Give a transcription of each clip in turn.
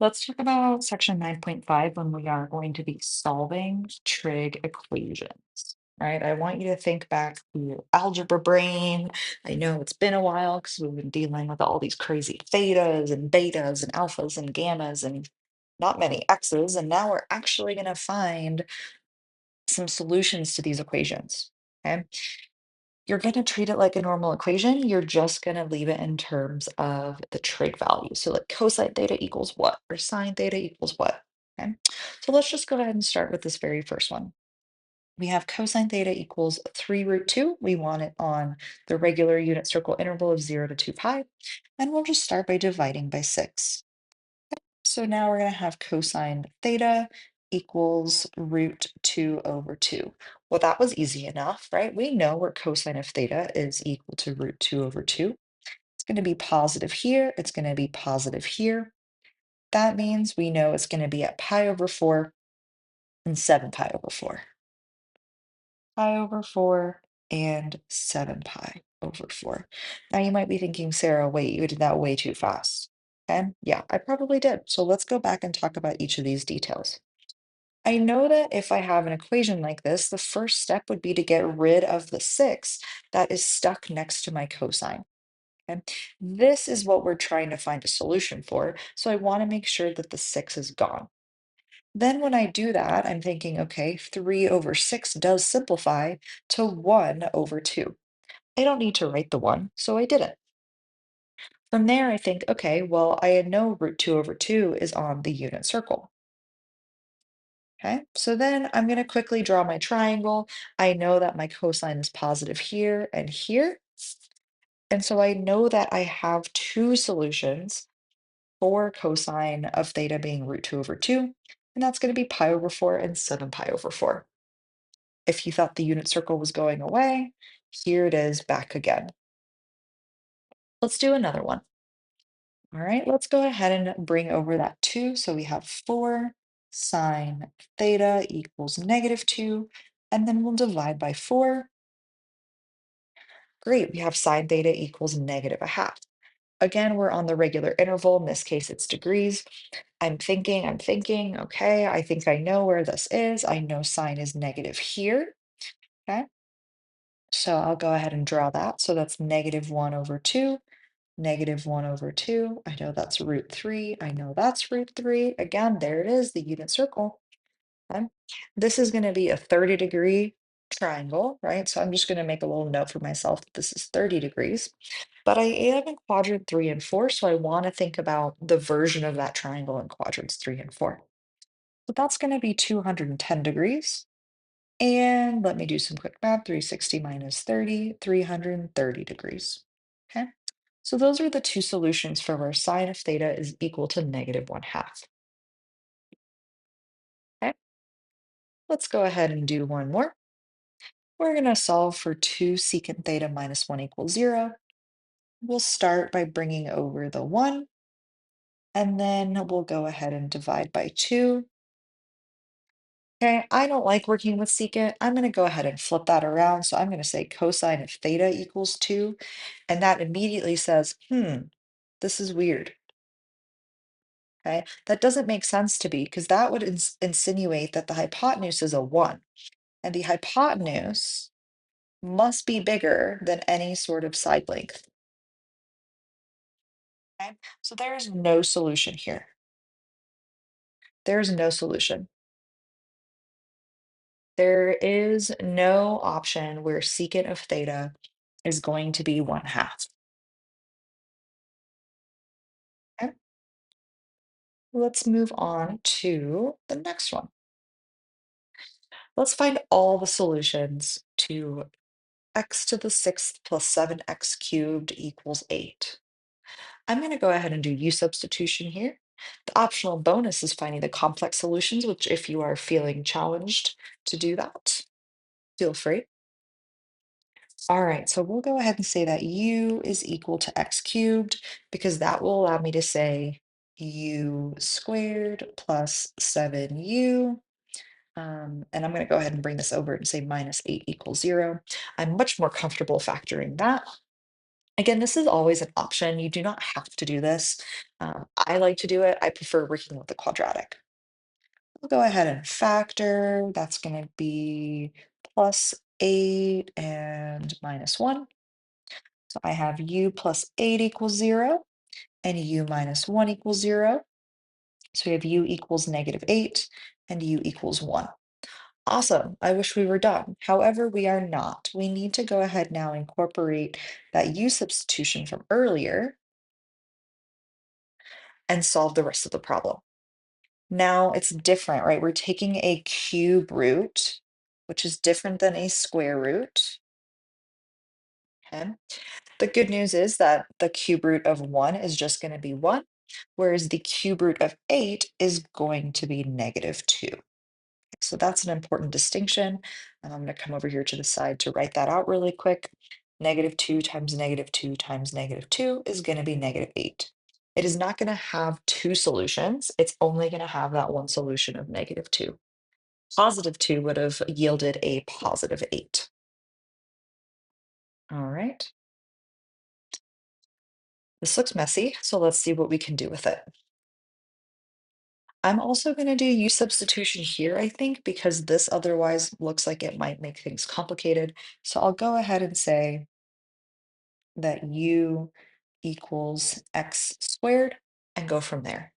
Let's talk about section 9.5 when we are going to be solving trig equations, right? I want you to think back to your algebra brain. I know it's been a while because we've been dealing with all these crazy thetas and betas and alphas and gammas and not many x's. And now we're actually going to find some solutions to these equations. Okay. You're going to treat it like a normal equation. You're just going to leave it in terms of the trig value. So like cosine theta equals what? Or sine theta equals what? Okay. So let's just go ahead and start with this very first one. We have cosine theta equals 3 root 2. We want it on the regular unit circle interval of 0 to 2 pi. And we'll just start by dividing by 6. So now we're going to have cosine theta equals root 2 over 2. Well, that was easy enough, right? We know where cosine of theta is equal to root 2 over 2. It's going to be positive here. It's going to be positive here. That means we know it's going to be at pi over 4 and 7 pi over 4. Pi over 4 and 7 pi over 4. Now you might be thinking, Sarah, wait, you did that way too fast. Okay, yeah, I probably did. So let's go back and talk about each of these details. I know that if I have an equation like this, the first step would be to get rid of the 6 that is stuck next to my cosine. Okay? This is what we're trying to find a solution for. So I want to make sure that the 6 is gone. Then when I do that, I'm thinking, okay, 3 over 6 does simplify to 1 over 2. I don't need to write the 1, so I didn't. From there, I think, okay, well, I know root 2 over 2 is on the unit circle. Okay, so then I'm going to quickly draw my triangle. I know that my cosine is positive here and here. And so I know that I have two solutions for cosine of theta being root 2 over 2. And that's going to be pi over 4 and 7 pi over 4. If you thought the unit circle was going away, here it is back again. Let's do another one. All right, let's go ahead and bring over that 2. So we have 4 sine theta equals negative 2, and then we'll divide by 4. Great, we have sine theta equals negative a half. Again, we're on the regular interval. In this case, it's degrees. I'm thinking, okay, I think I know where this is. I know sine is negative here. Okay, so I'll go ahead and draw that. So that's negative 1 over 2. Negative 1 over 2. I know that's root 3. I know that's root 3. Again, there it is, the unit circle. Okay. This is going to be a 30-degree triangle, right? So I'm just going to make a little note for myself that this is 30 degrees. But I am in quadrant 3 and 4, so I want to think about the version of that triangle in quadrants 3 and 4. So that's going to be 210 degrees. And let me do some quick math. 360 minus 30, 330 degrees. Okay. So those are the two solutions for where sine of theta is equal to negative 1/2. Okay, let's go ahead and do one more. We're going to solve for 2 secant theta minus 1 equals 0. We'll start by bringing over the 1, and then we'll go ahead and divide by 2. Okay, I don't like working with secant. I'm going to go ahead and flip that around. So I'm going to say cosine of theta equals 2, and that immediately says, this is weird. Okay, that doesn't make sense to me because that would insinuate that the hypotenuse is a 1, and the hypotenuse must be bigger than any sort of side length. Okay, so there's no solution here. There's no solution. There is no option where secant of theta is going to be 1/2. Okay, let's move on to the next one. Let's find all the solutions to x to the 6th plus 7x cubed equals 8. I'm going to go ahead and do u substitution here. The optional bonus is finding the complex solutions, which if you are feeling challenged to do that, feel free. All right, so we'll go ahead and say that u is equal to x cubed because that will allow me to say u squared plus 7u. And I'm going to go ahead and bring this over and say minus 8 equals 0. I'm much more comfortable factoring that. Again, this is always an option. You do not have to do this. I like to do it. I prefer working with the quadratic. We'll go ahead and factor. That's going to be plus 8 and minus 1. So I have u plus 8 equals 0 and u minus 1 equals 0. So we have u equals -8 and u equals 1. Awesome. I wish we were done. However, we are not. We need to go ahead now and incorporate that u substitution from earlier and solve the rest of the problem. Now it's different, right? We're taking a cube root, which is different than a square root. Okay. The good news is that the cube root of 1 is just going to be 1, whereas the cube root of 8 is going to be -2. So that's an important distinction. And I'm going to come over here to the side to write that out really quick. -2 times -2 times -2 is going to be -8. It is not going to have two solutions. It's only going to have that one solution of -2. +2 would have yielded a +8. All right. This looks messy, so let's see what we can do with it. I'm also going to do u substitution here, I think, because this otherwise looks like it might make things complicated. So I'll go ahead and say that u equals x squared and go from there.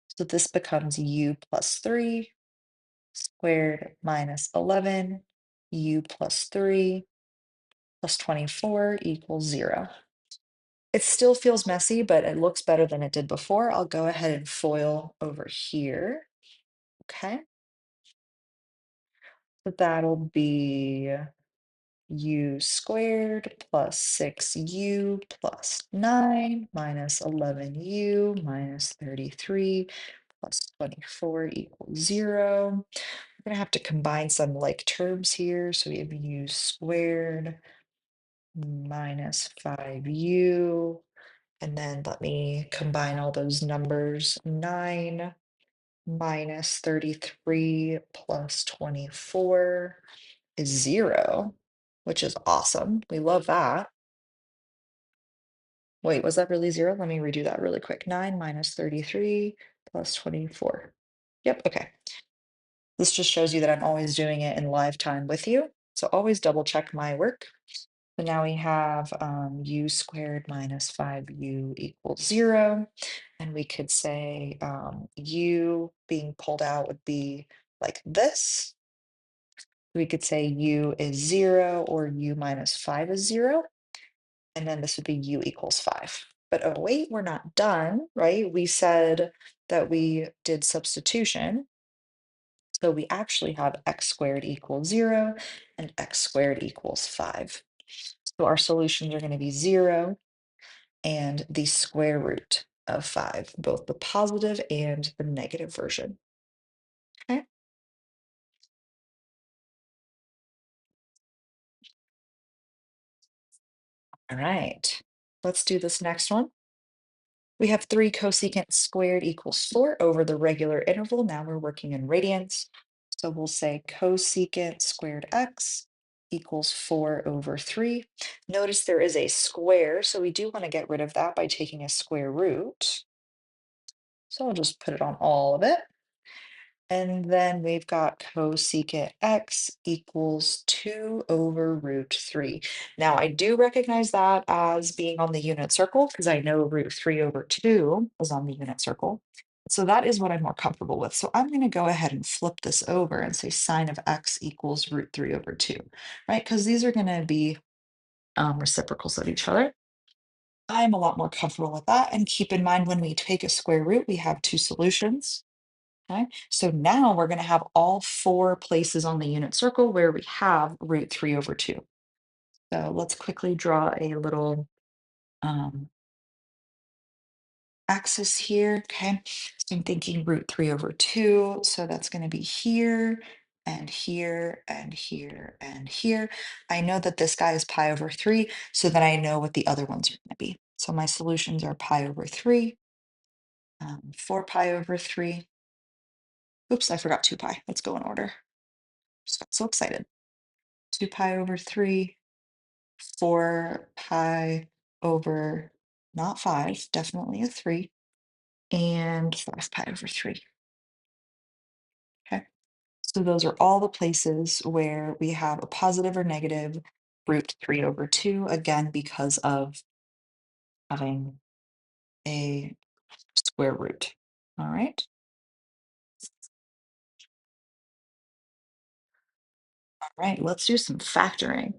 So this becomes u plus 3 squared minus 11, u plus 3 plus 24 equals 0. It still feels messy, but it looks better than it did before. I'll go ahead and FOIL over here. Okay, so that'll be u squared plus 6u plus 9 minus 11u minus 33 plus 24 equals 0. We're going to have to combine some like terms here. So we have u squared minus 5u. And then let me combine all those numbers. 9 minus 33 plus 24 is 0, which is awesome. We love that. Wait, was that really 0? Let me redo that really quick. 9 minus 33 plus 24. Yep, okay. This just shows you that I'm always doing it in live time with you. So always double check my work. So now we have u squared minus 5u equals 0. And we could say u being pulled out would be like this. We could say u is 0 or u minus 5 is 0. And then this would be u equals 5. But oh, wait, we're not done, right? We said that we did substitution. So we actually have x squared equals 0 and x squared equals 5. So our solutions are going to be 0 and the square root of 5, both the positive and the negative version. Okay. All right. Let's do this next one. We have 3 cosecant squared equals 4 over the regular interval. Now we're working in radians. So we'll say cosecant squared x equals 4 over 3. Notice there is a square, so we do want to get rid of that by taking a square root. So I'll just put it on all of it. And then we've got cosecant x equals 2 over root 3. Now, I do recognize that as being on the unit circle because I know root 3 over 2 is on the unit circle. So that is what I'm more comfortable with. So I'm going to go ahead and flip this over and say sine of x equals root 3 over 2, right? Because these are going to be reciprocals of each other. I'm a lot more comfortable with that. And keep in mind when we take a square root, we have two solutions. Okay, so now we're going to have all 4 places on the unit circle where we have root 3 over 2. So let's quickly draw a little um, axis here. Okay, so I'm thinking root 3 over 2. So that's going to be here and here and here and here. I know that this guy is pi over 3, so then I know what the other ones are going to be. So my solutions are pi over 3, 4 pi over 3. Oops, I forgot 2 pi. Let's go in order. Just got so excited. 2 pi over 3, 4 pi over not 5, definitely a 3, and 5 pi over 3. Okay. So those are all the places where we have a positive or negative root 3 over 2, again, because of having a square root. All right. All right, let's do some factoring.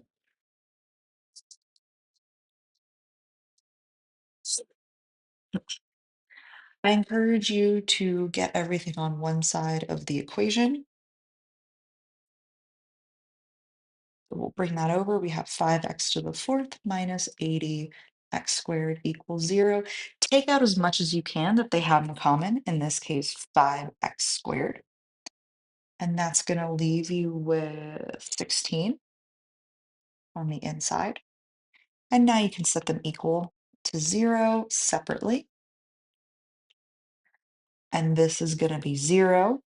I encourage you to get everything on one side of the equation. We'll bring that over. We have 5x to the fourth minus 80x squared equals 0. Take out as much as you can that they have in common, in this case, 5x squared. And that's going to leave you with 16 on the inside. And now you can set them equal to 0 separately. And this is going to be 0.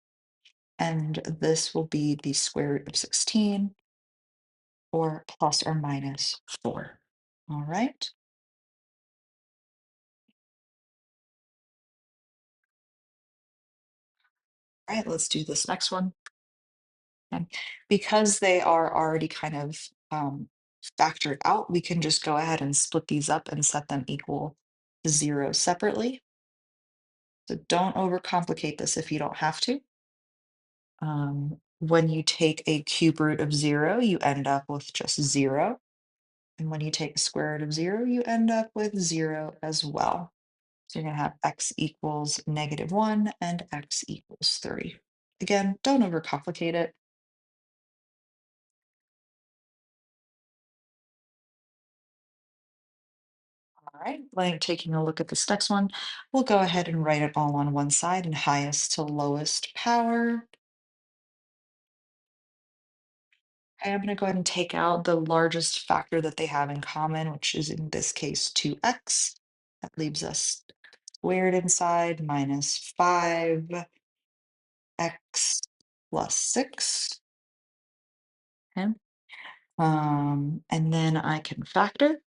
And this will be the square root of 16, or plus or minus 4. All right. All right, let's do this next one. And because they are already kind of factored out, we can just go ahead and split these up and set them equal to 0 separately. So don't overcomplicate this if you don't have to. When you take a cube root of 0, you end up with just 0. And when you take a square root of 0, you end up with 0 as well. So you're going to have x equals -1 and x equals 3. Again, don't overcomplicate it. All right, taking a look at this next one, we'll go ahead and write it all on one side in highest to lowest power. Okay, I'm going to go ahead and take out the largest factor that they have in common, which is in this case 2x. That leaves us squared inside minus 5x plus 6. Okay. And then I can factor.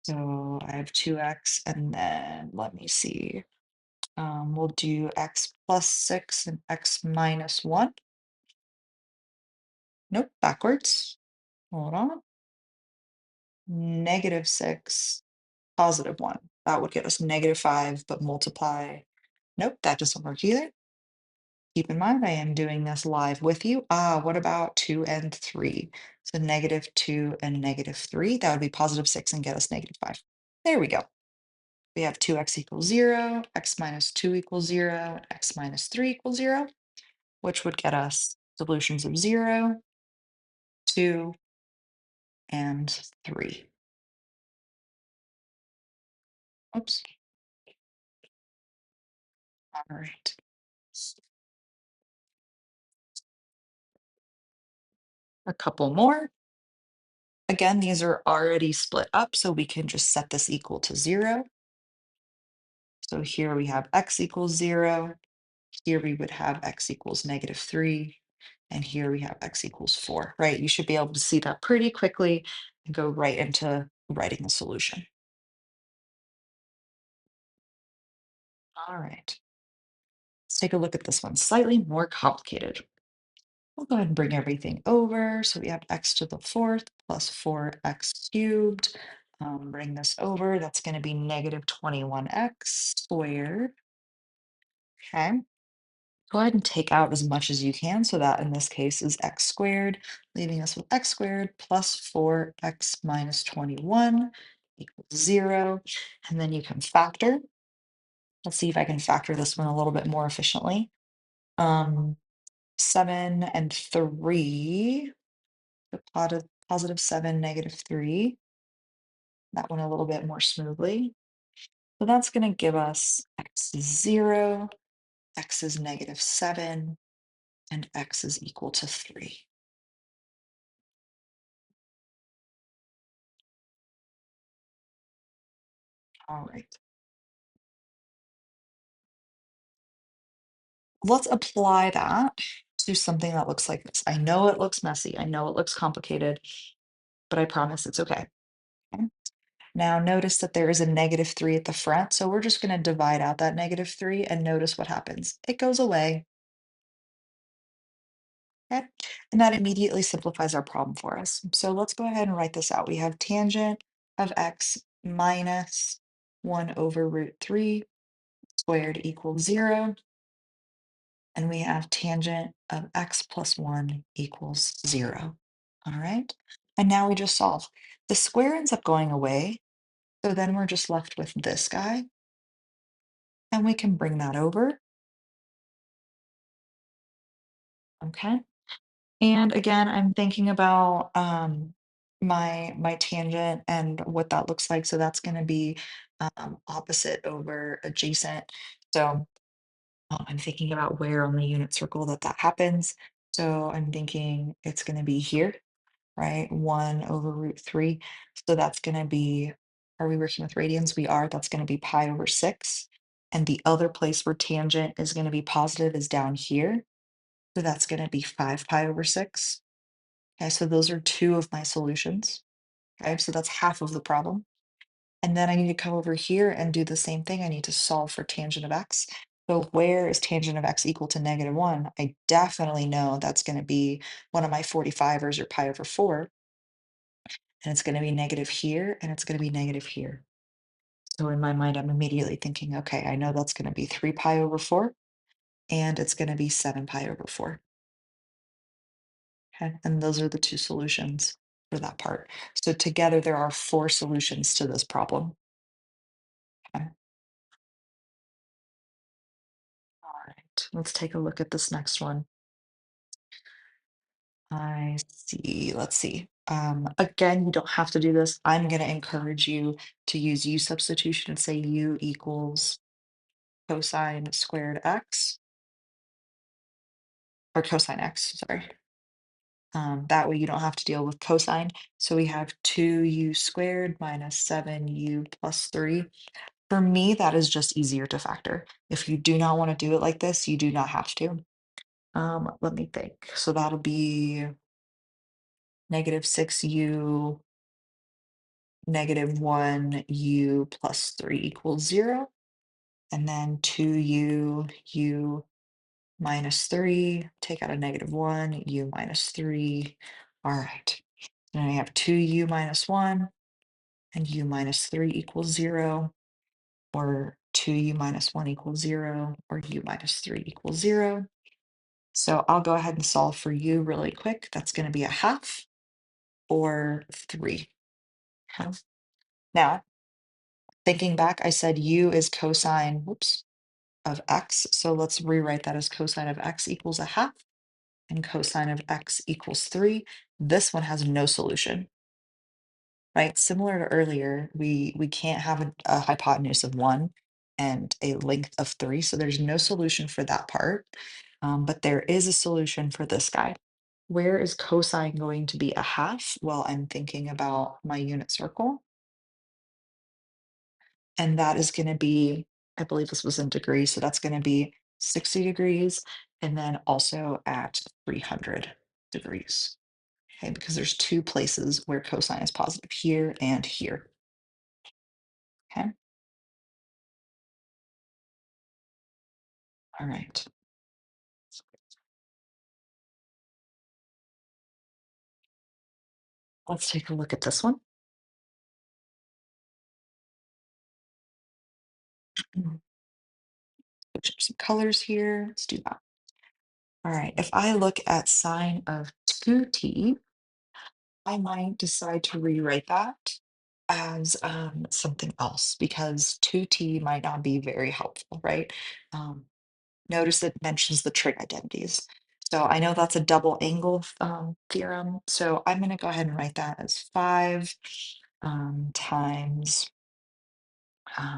So I have 2x, and then let me see. We'll do x plus 6 and x minus 1. Nope, backwards. Hold on. -6, +1. That would give us -5, but multiply. Nope, that doesn't work either. Keep in mind, I am doing this live with you. What about 2 and 3? So -2 and -3. That would be +6 and get us -5. There we go. We have 2x equals 0, x minus 2 equals 0, x minus 3 equals 0, which would get us solutions of 0, 2, and 3. Oops. All right. A couple more. Again, these are already split up, so we can just set this equal to 0. So here we have x equals 0. Here we would have x equals -3. And here we have x equals 4, right? You should be able to see that pretty quickly and go right into writing the solution. All right. Let's take a look at this one. Slightly more complicated. We'll go ahead and bring everything over. So we have x to the fourth plus 4x cubed. Bring this over. That's going to be -21x squared. Okay. Go ahead and take out as much as you can. So that in this case is x squared, leaving us with x squared plus 4x minus 21 equals 0. And then you can factor. Let's see if I can factor this one a little bit more efficiently. 7 and 3, the positive 7, -3, that one a little bit more smoothly. So that's going to give us x is 0, x is -7, and x is equal to 3. All right. Let's apply that to something that looks like this. I know it looks messy. I know it looks complicated, but I promise it's okay. Okay? Now notice that there is a -3 at the front, so we're just going to divide out that -3 and notice what happens. It goes away, okay? And that immediately simplifies our problem for us. So let's go ahead and write this out. We have tangent of x minus 1 over root 3 squared equals 0. And we have tangent of x plus 1 equals 0. All right. And now we just solve. The square ends up going away. So then we're just left with this guy. And we can bring that over. Okay. And again, I'm thinking about my tangent and what that looks like. So that's going to be opposite over adjacent. So I'm thinking about where on the unit circle that happens. So I'm thinking it's going to be here, right? 1 over root 3. So that's going to be, are we working with radians? We are. That's going to be pi over 6. And the other place where tangent is going to be positive is down here. So that's going to be 5 pi over 6. Okay, so those are two of my solutions. Okay, so that's half of the problem. And then I need to come over here and do the same thing. I need to solve for tangent of x. So where is tangent of x equal to -1? I definitely know that's going to be one of my 45ers or pi over 4. And it's going to be negative here, and it's going to be negative here. So in my mind, I'm immediately thinking, okay, I know that's going to be 3 pi over 4, and it's going to be 7 pi over 4. Okay, and those are the two solutions for that part. So together, there are 4 solutions to this problem. Okay, all right, let's take a look at this next one. I see. Let's see. Again, you don't have to do this. I'm going to encourage you to use u substitution and say u equals cosine squared x, or cosine x, sorry. That way you don't have to deal with cosine. So we have 2u squared minus 7u plus 3. For me, that is just easier to factor. If you do not want to do it like this, you do not have to. Let me think. So that'll be -6u -1u plus 3 equals 0. And then 2u u minus 3, take out a -1, u minus 3. All right. Then I have 2u minus 1 and u minus 3 equals 0, or 2u minus 1 equals 0, or u minus 3 equals 0. So I'll go ahead and solve for u really quick. That's going to be a half or 3. Okay. Now, thinking back, I said u is cosine, whoops, of x. So let's rewrite that as cosine of x equals a half and cosine of x equals 3. This one has no solution, right? Similar to earlier, we can't have a hypotenuse of 1 and a length of 3. So there's no solution for that part. But there is a solution for this guy. Where is cosine going to be a half? Well, I'm thinking about my unit circle. And that is going to be, I believe this was in degrees, so that's going to be 60 degrees, and then also at 300 degrees. Okay, because there's two places where cosine is positive, here and here. Okay, all right. Let's take a look at this one. Switch up some colors here. Let's do that. All right, if I look at sine of 2t, I might decide to rewrite that as something else, because 2t might not be very helpful, right? Um, Notice it mentions the trig identities. So I know that's a double angle theorem. So I'm going to go ahead and write that as 5 times,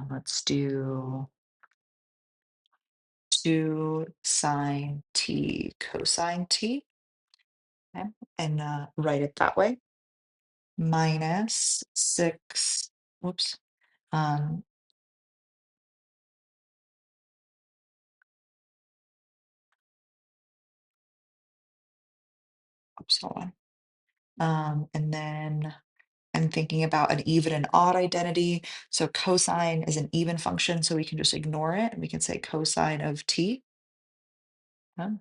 let's do 2 sine t cosine t, okay, and write it that way, minus 6, whoops, um, oops, hold on. And then and thinking about an even and odd identity. So cosine is an even function, so we can just ignore it and we can say cosine of t. um,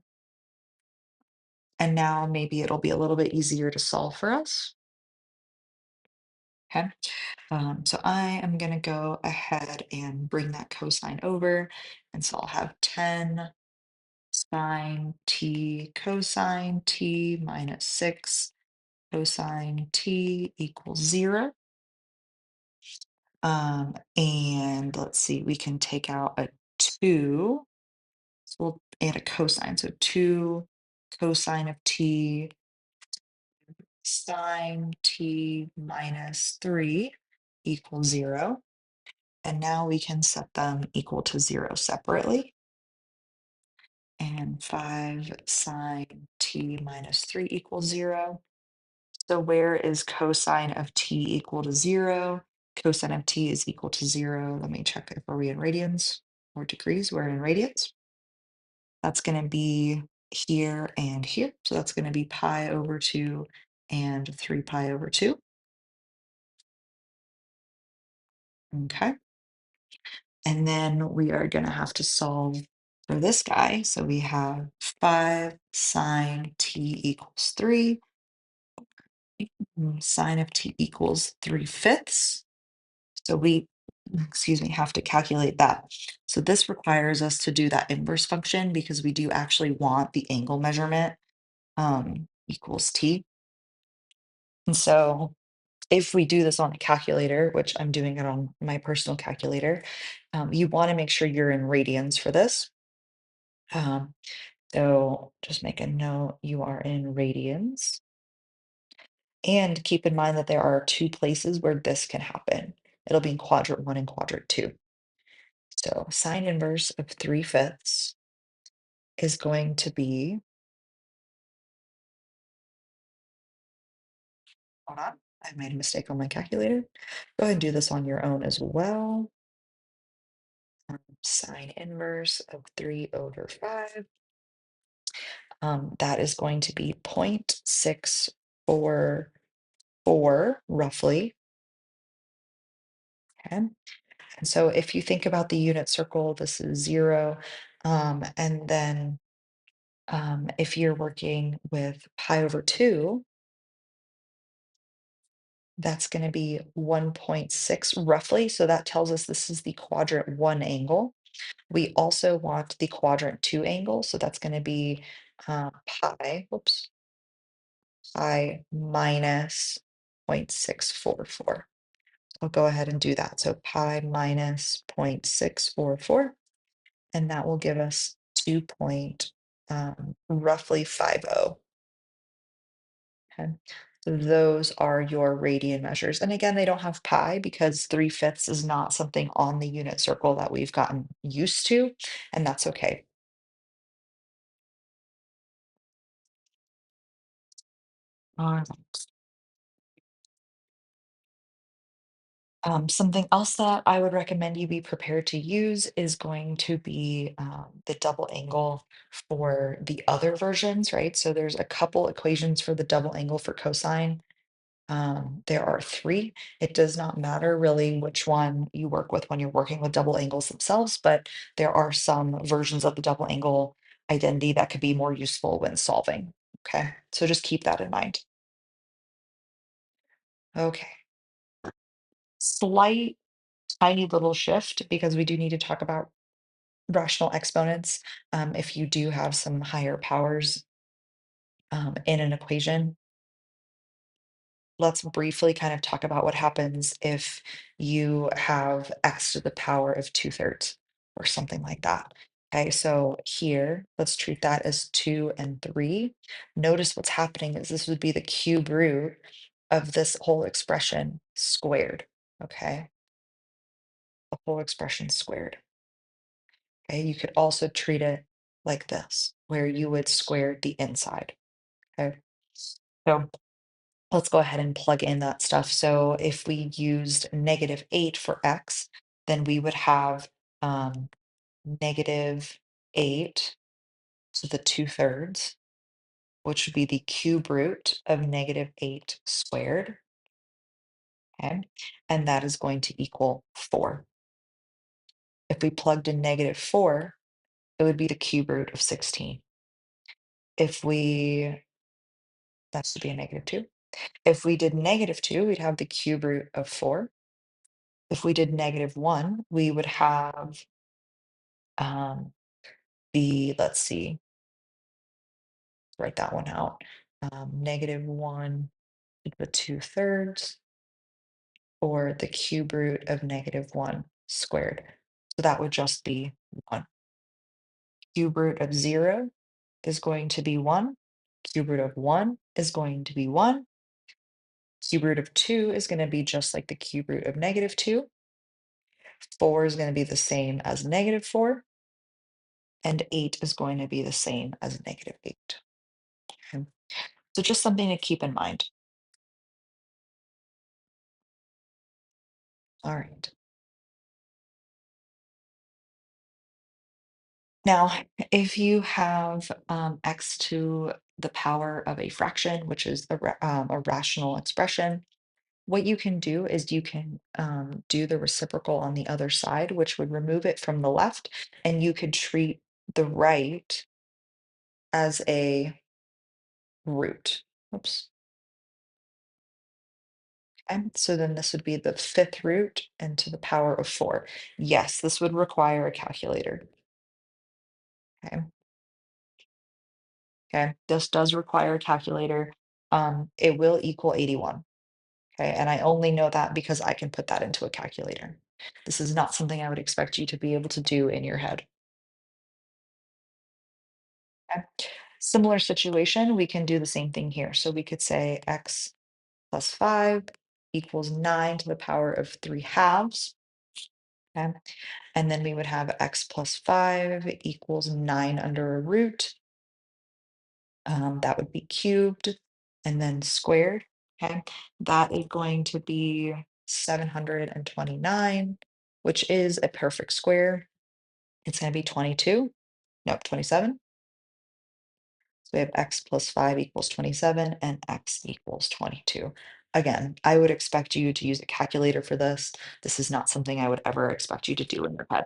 And now maybe it'll be a little bit easier to solve for us. Okay. So I am going to go ahead and bring that cosine over. And so I'll have 10 sine t cosine t minus 6 cosine t equals 0. And let's see, we can take out a 2. So we'll add a cosine. So 2 cosine of t sine t minus 3 equals 0. And now we can set them equal to 0 separately. And 5 sine t minus 3 equals 0. So where is cosine of t equal to 0? Cosine of t is equal to 0. Let me check if are we in radians or degrees. We're in radians. That's going to be here and here. So that's going to be pi over 2 and 3 pi over 2. Okay. And then we are going to have to solve for this guy. So we have 5 sine t equals 3. Sine of t equals 3/5. So we, excuse me, have to calculate that. So this requires us to do that inverse function because we do actually want the angle measurement equals t. And so if we do this on a calculator, which I'm doing it on my personal calculator, you want to make sure you're in radians for this. Um, so just make a note, you are in radians. And keep in mind that there are two places where this can happen. It'll be in quadrant 1 and quadrant 2. So sine inverse of 3/5 is going to be, hold on, I made a mistake on my calculator. Go ahead and do this on your own as well. Sine inverse of 3/5. That is going to be 0.644 roughly. Okay. And so if you think about the unit circle, this is 0. And then if you're working with pi over 2, that's going to be 1.6 roughly. So that tells us this is the quadrant 1 angle. We also want the quadrant 2 angle. So that's going to be pi, whoops, pi minus 0.644. I'll go ahead and do that. So pi minus 0.644, and that will give us 2 point roughly 50. Okay. So those are your radian measures. And again, they don't have pi because 3/5 is not something on the unit circle that we've gotten used to, and that's okay. All right. Something else that I would recommend you be prepared to use is going to be the double angle for the other versions, right? So there's a couple equations for the double angle for cosine. There are three. It does not matter really which one you work with when you're working with double angles themselves, but there are some versions of the double angle identity that could be more useful when solving. Okay, so just keep that in mind. Okay, slight tiny little shift because we do need to talk about rational exponents. If you do have some higher powers in an equation, let's briefly kind of talk about what happens if you have x to the power of 2/3 or something like that. Okay, so here, let's treat that as 2 and 3. Notice what's happening is this would be the cube root of this whole expression squared. Okay, the whole expression squared. Okay, you could also treat it like this, where you would square the inside. Okay, so let's go ahead and plug in that stuff. So if we used -8 for x, then we would have -8 to the 2/3, which would be the cube root of -8 squared. okay? And that is going to equal 4. If we plugged in -4, it would be the cube root of 16. If we, that should be a -2. If we did -2, we'd have the cube root of 4. If we did -1, we would have um, let's see, write that one out. -1 to the 2/3, or the cube root of -1 squared. So that would just be 1. Cube root of 0 is going to be 1. Cube root of 1 is going to be 1. Cube root of 2 is going to be just like the cube root of -2. 4 is going to be the same as -4. And 8 is going to be the same as -8. Okay. So just something to keep in mind. All right. Now, if you have x to the power of a fraction, which is a rational expression, what you can do is you can do the reciprocal on the other side, which would remove it from the left, and you could treat the right as a root. Oops. And so then this would be the fifth root and to the power of 4. Yes, this would require a calculator. Okay. Okay. This does require a calculator. It will equal 81. Okay. And I only know that because I can put that into a calculator. This is not something I would expect you to be able to do in your head. Okay. Similar situation, we can do the same thing here. So we could say x plus 5 equals 9 to the power of 3 halves. Okay. And then we would have x plus 5 equals 9 under a root. That would be cubed and then squared. Okay. That is going to be 729, which is a perfect square. It's going to be 22. Nope, 27. So we have x plus 5 equals 27 and x equals 22. Again, I would expect you to use a calculator for this. This is not something I would ever expect you to do in your head.